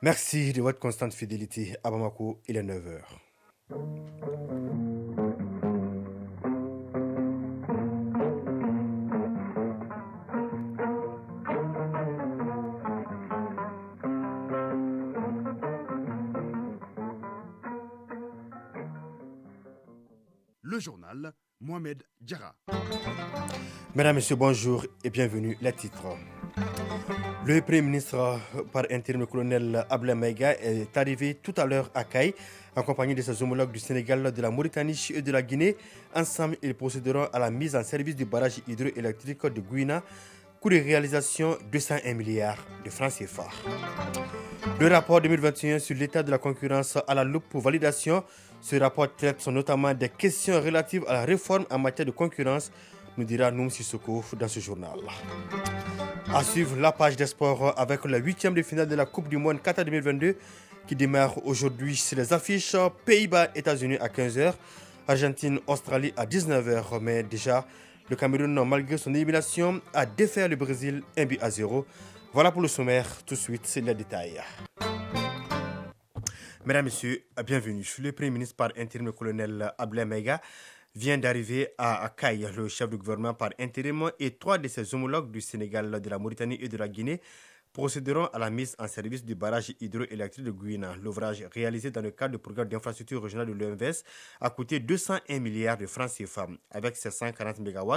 Merci de votre constante fidélité. À Bamako, il est 9 heures. Le journal Mohamed Diarra. Mesdames, Messieurs, bonjour et bienvenue. Les titres. Le Premier ministre par intérim, le colonel Abla Maïga, est arrivé tout à l'heure à Caille, en compagnie de ses homologues du Sénégal, de la Mauritanie et de la Guinée. Ensemble, ils procéderont à la mise en service du barrage hydroélectrique de Gouina, coût de réalisation 201 milliards de francs CFA. Le rapport 2021 sur l'état de la concurrence à la loupe pour validation. Ce rapport traite notamment des questions relatives à la réforme en matière de concurrence, nous dira Noum Sissoko dans ce journal. À suivre la page des sports avec le 8e de finale de la Coupe du Monde Qatar 2022 qui démarre aujourd'hui sur les affiches Pays-Bas, États-Unis à 15h, Argentine, Australie à 19h. Mais déjà, le Cameroun, malgré son élimination, a défait le Brésil 1-0. Voilà pour le sommaire, tout de suite, c'est les détails. Mesdames, Messieurs, bienvenue. Le Premier ministre par intérim, le colonel Abla Maïga, vient d'arriver à Caille. Le chef du gouvernement par intérim et 3 de ses homologues du Sénégal, de la Mauritanie et de la Guinée procéderont à la mise en service du barrage hydroélectrique de Gouina. L'ouvrage réalisé dans le cadre du programme d'infrastructure régionale de l'OMVS a coûté 201 milliards de francs CFA. Avec ses 140 MW,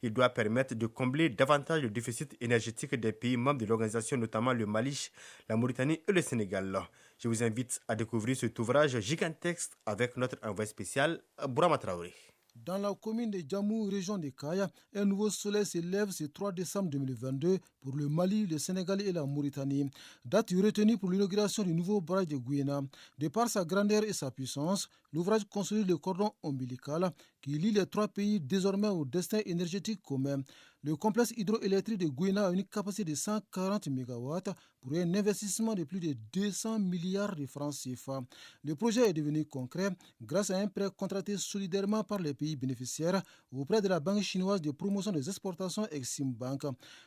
il doit permettre de combler davantage le déficit énergétique des pays membres de l'organisation, notamment le Mali, la Mauritanie et le Sénégal. Je vous invite à découvrir cet ouvrage gigantesque avec notre envoyé spécial, Bourama Traoré. Dans la commune de Djamou, région de Kaya, un nouveau soleil s'élève ce 3 décembre 2022 pour le Mali, le Sénégal et la Mauritanie. Date retenue pour l'inauguration du nouveau barrage de Gouina. De par sa grandeur et sa puissance, l'ouvrage consolide le cordon ombilical qui lie les 3 pays désormais au destin énergétique commun. Le complexe hydroélectrique de Gouina a une capacité de 140 MW pour un investissement de plus de 200 milliards de francs CFA. Le projet est devenu concret grâce à un prêt contracté solidairement par les pays bénéficiaires auprès de la Banque chinoise de promotion des exportations Exim Bank.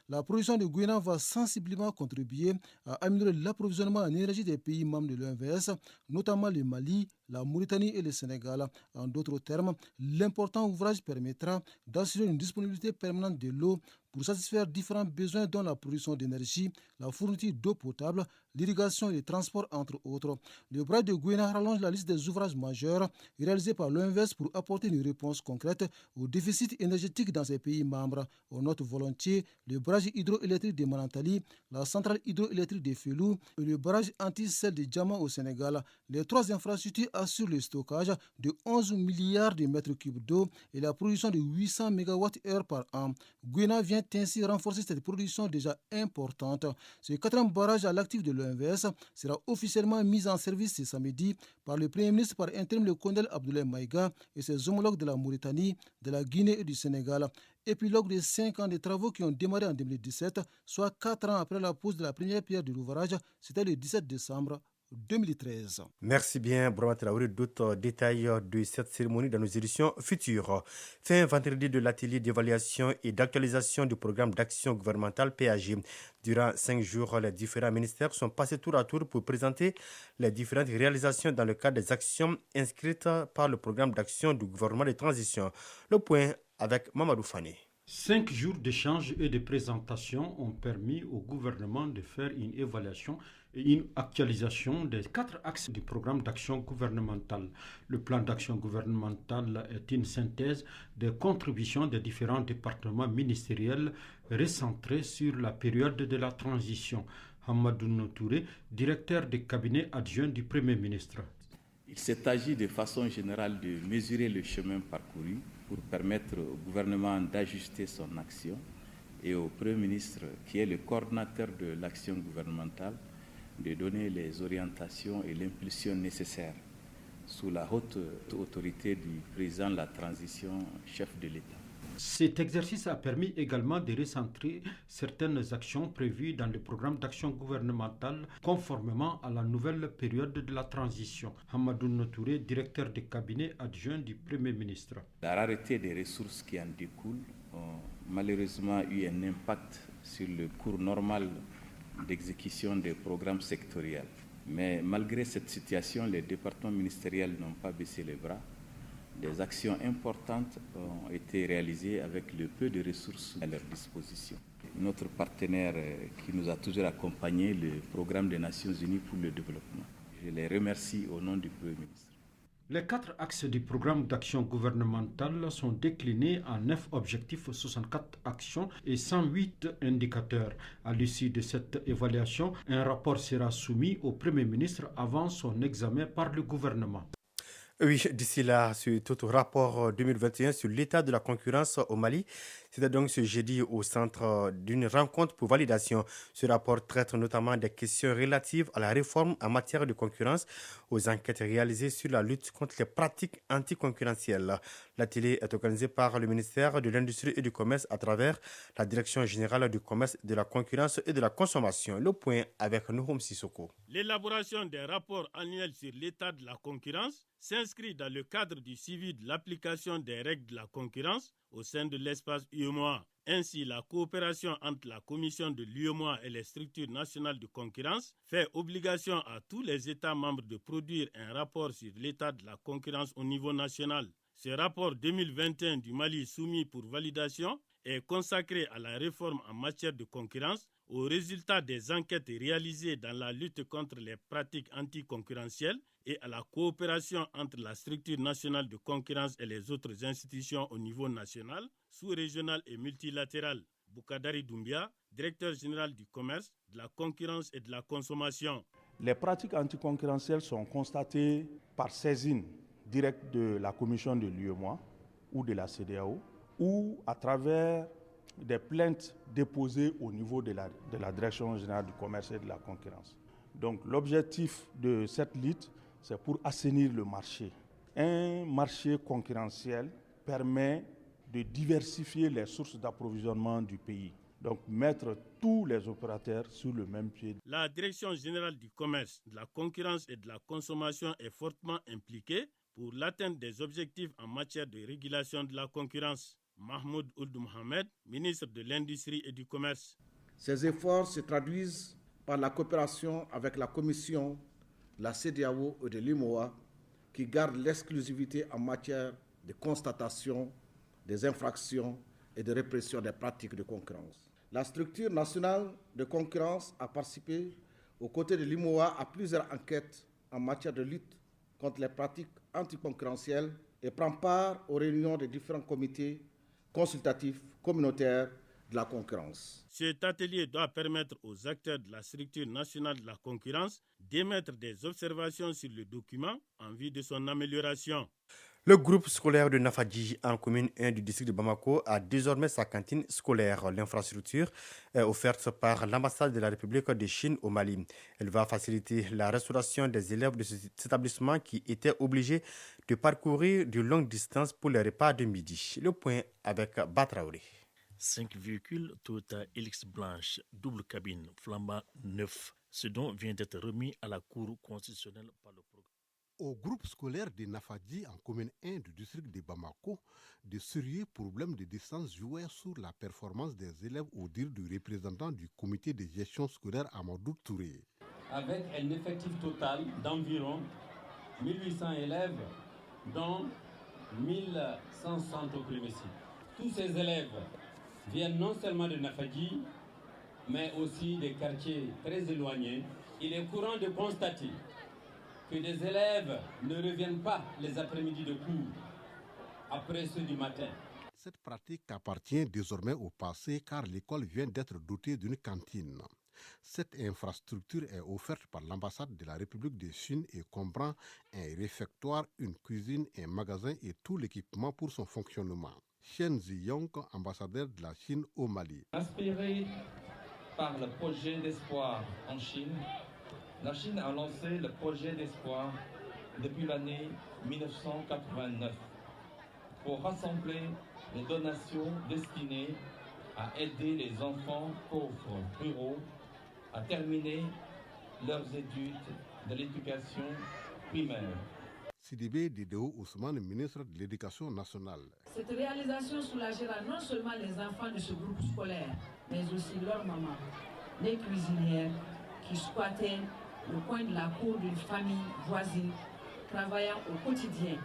La production de Gouina va sensiblement contribuer à améliorer l'approvisionnement en énergie des pays membres de l'OMVS, notamment le Mali, la Mauritanie et le Sénégal. En d'autres termes, l'important ouvrage permettra d'assurer une disponibilité permanente de l'eau pour satisfaire différents besoins dont la production d'énergie, la fourniture d'eau potable, l'irrigation et le transport entre autres. Le barrage de Gouina rallonge la liste des ouvrages majeurs réalisés par l'OMVS pour apporter une réponse concrète au déficit énergétique dans ces pays membres. On note volontiers le barrage hydroélectrique de Manantali, la centrale hydroélectrique de Felou et le barrage anti-sel de Djama au Sénégal. Les 3 infrastructures assurent le stockage de 11 milliards de mètres cubes d'eau et la production de 800 MWh par an. Gouina vient ainsi renforcer cette production déjà importante. Ce 4e barrage à l'actif de l'OMVS sera officiellement mis en service ce samedi par le Premier ministre par intérim, le colonel Abdoulaye Maïga et ses homologues de la Mauritanie, de la Guinée et du Sénégal. Épilogue de 5 ans de travaux qui ont démarré en 2017, soit 4 ans après la pose de la première pierre de l'ouvrage, c'était le 17 décembre 2013. Merci bien, Bourama Traoré. D'autres détails de cette cérémonie dans nos éditions futures. Fin vendredi de l'atelier d'évaluation et d'actualisation du programme d'action gouvernementale PAG. Durant 5 jours, les différents ministères sont passés tour à tour pour présenter les différentes réalisations dans le cadre des actions inscrites par le programme d'action du gouvernement de transition. Le point avec Mamadou Fane. 5 jours d'échanges et de présentations ont permis au gouvernement de faire une évaluation et une actualisation des 4 axes du programme d'action gouvernementale. Le plan d'action gouvernemental est une synthèse des contributions des différents départements ministériels recentrés sur la période de la transition. Hamadou Touré, directeur de cabinet adjoint du Premier ministre. Il s'est agi de façon générale de mesurer le chemin parcouru pour permettre au gouvernement d'ajuster son action et au Premier ministre, qui est le coordinateur de l'action gouvernementale, de donner les orientations et l'impulsion nécessaires sous la haute autorité du président de la transition, chef de l'État. Cet exercice a permis également de recentrer certaines actions prévues dans le programme d'action gouvernementale conformément à la nouvelle période de la transition. Hamadou Touré, directeur de cabinet adjoint du Premier ministre. La rareté des ressources qui en découlent ont malheureusement eu un impact sur le cours normal d'exécution des programmes sectoriels. Mais malgré cette situation, les départements ministériels n'ont pas baissé les bras. Des actions importantes ont été réalisées avec le peu de ressources à leur disposition. Notre partenaire qui nous a toujours accompagnés, le Programme des Nations Unies pour le développement. Je les remercie au nom du Premier ministre. Les 4 axes du programme d'action gouvernementale sont déclinés en 9 objectifs, 64 actions et 108 indicateurs. À l'issue de cette évaluation, un rapport sera soumis au Premier ministre avant son examen par le gouvernement. Oui, d'ici là, sur tout rapport 2021 sur l'état de la concurrence au Mali, c'était donc ce jeudi au centre d'une rencontre pour validation. Ce rapport traite notamment des questions relatives à la réforme en matière de concurrence, aux enquêtes réalisées sur la lutte contre les pratiques anticoncurrentielles. L'atelier est organisé par le ministère de l'Industrie et du Commerce à travers la Direction générale du commerce, de la concurrence et de la consommation. Le point avec Nouhoum Sissoko. L'élaboration des rapports annuels sur l'état de la concurrence s'inscrit dans le cadre du suivi de l'application des règles de la concurrence au sein de l'espace UEMOA. Ainsi, la coopération entre la Commission de l'UEMOA et les structures nationales de concurrence fait obligation à tous les États membres de produire un rapport sur l'état de la concurrence au niveau national. Ce rapport 2021 du Mali soumis pour validation est consacré à la réforme en matière de concurrence, aux résultats des enquêtes réalisées dans la lutte contre les pratiques anticoncurrentielles et à la coopération entre la structure nationale de concurrence et les autres institutions au niveau national, sous-régional et multilatéral. Boukadari Doumbia, directeur général du commerce, de la concurrence et de la consommation. Les pratiques anticoncurrentielles sont constatées par saisine directe de la commission de l'UEMOA ou de la CEDEAO ou à travers des plaintes déposées au niveau de la Direction générale du commerce et de la concurrence. Donc l'objectif de cette lutte, c'est pour assainir le marché. Un marché concurrentiel permet de diversifier les sources d'approvisionnement du pays. Donc mettre tous les opérateurs sur le même pied. La Direction générale du commerce, de la concurrence et de la consommation est fortement impliquée pour l'atteinte des objectifs en matière de régulation de la concurrence. Mahmoud Ould Mohamed, ministre de l'Industrie et du Commerce. Ces efforts se traduisent par la coopération avec la Commission, la CEDEAO et de l'UEMOA qui gardent l'exclusivité en matière de constatation des infractions et de répression des pratiques de concurrence. La structure nationale de concurrence a participé aux côtés de l'UEMOA à plusieurs enquêtes en matière de lutte contre les pratiques anticoncurrentielles et prend part aux réunions des différents comités consultatif communautaire de la concurrence. Cet atelier doit permettre aux acteurs de la structure nationale de la concurrence d'émettre des observations sur le document en vue de son amélioration. Le groupe scolaire de Nafadji, en commune 1 du district de Bamako, a désormais sa cantine scolaire. L'infrastructure est offerte par l'ambassade de la République de Chine au Mali. Elle va faciliter la restauration des élèves de cet établissement qui étaient obligés de parcourir de longues distances pour les repas de midi. Le point avec Batraouri. 5 véhicules Toyota Hilux blanche, double cabine, flambant neuf. Ce dont vient d'être remis à la Cour constitutionnelle par le programme. Au groupe scolaire de Nafadji en commune 1 du district de Bamako, de sérieux problèmes de distance jouaient sur la performance des élèves au dire du représentant du comité de gestion scolaire Amadou Touré. Avec un effectif total d'environ 1800 élèves, dont 1160 au premier cycle. Tous ces élèves viennent non seulement de Nafadji, mais aussi des quartiers très éloignés. Il est courant de constater que des élèves ne reviennent pas les après-midi de cours après ceux du matin. Cette pratique appartient désormais au passé car l'école vient d'être dotée d'une cantine. Cette infrastructure est offerte par l'ambassade de la République de Chine et comprend un réfectoire, une cuisine, un magasin et tout l'équipement pour son fonctionnement. Chen Ziyong, ambassadeur de la Chine au Mali. Inspiré par le projet d'espoir en Chine, la Chine a lancé le projet d'espoir depuis l'année 1989 pour rassembler les donations destinées à aider les enfants pauvres ruraux à terminer leurs études de l'éducation primaire. Sidibé Dideo Ousmane, ministre de l'Éducation nationale. Cette réalisation soulagera non seulement les enfants de ce groupe scolaire, mais aussi leurs mamans, les cuisinières qui squattaient le coin de la cour d'une famille voisine, travaillant au quotidien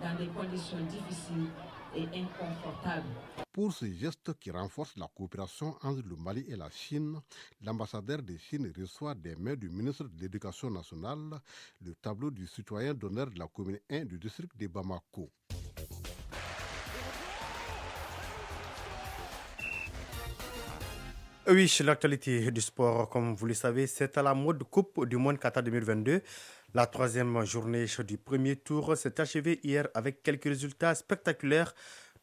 dans des conditions difficiles et inconfortables. Pour ce geste qui renforce la coopération entre le Mali et la Chine, l'ambassadeur de Chine reçoit des mains du ministre de l'Éducation nationale le tableau du citoyen d'honneur de la commune 1 du district de Bamako. Oui, l'actualité du sport, comme vous le savez, c'est à la mode Coupe du Monde Qatar 2022. La troisième journée du premier tour s'est achevée hier avec quelques résultats spectaculaires,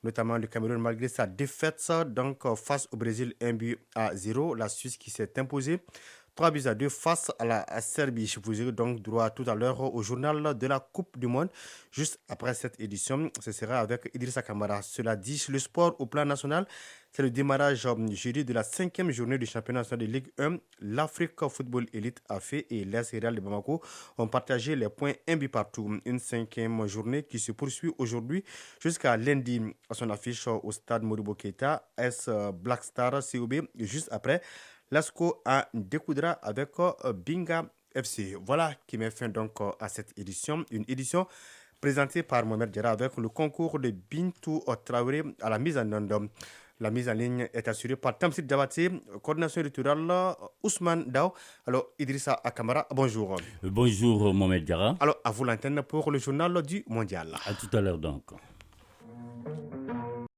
notamment le Cameroun malgré sa défaite donc face au Brésil 1-0. La Suisse qui s'est imposée 3-2 face à la Serbie. Je vous ai donc droit tout à l'heure au journal de la Coupe du Monde. Juste après cette édition, ce sera avec Idrissa Kamara. Cela dit, le sport au plan national, c'est le démarrage jeudi de la 5e journée du championnat national de Ligue 1. L'Afrique Football Elite a fait et l'AS Real de Bamako ont partagé les points un but partout. Une 5e journée qui se poursuit aujourd'hui jusqu'à lundi. À son affiche au stade Modibo Keïta, AS Black Star COB juste après. Lasco a découdra avec Binga FC. Voilà qui met fin donc à cette édition. Une édition présentée par Mohamed Diarra avec le concours de Bintou Traoré à la mise en onde. La mise en ligne est assurée par Tamsit Diabaté, coordination électorale Ousmane Dao. Alors Idrissa Akamara, bonjour. Bonjour Mohamed Diarra. Alors à vous l'antenne pour le journal du Mondial. À tout à l'heure donc.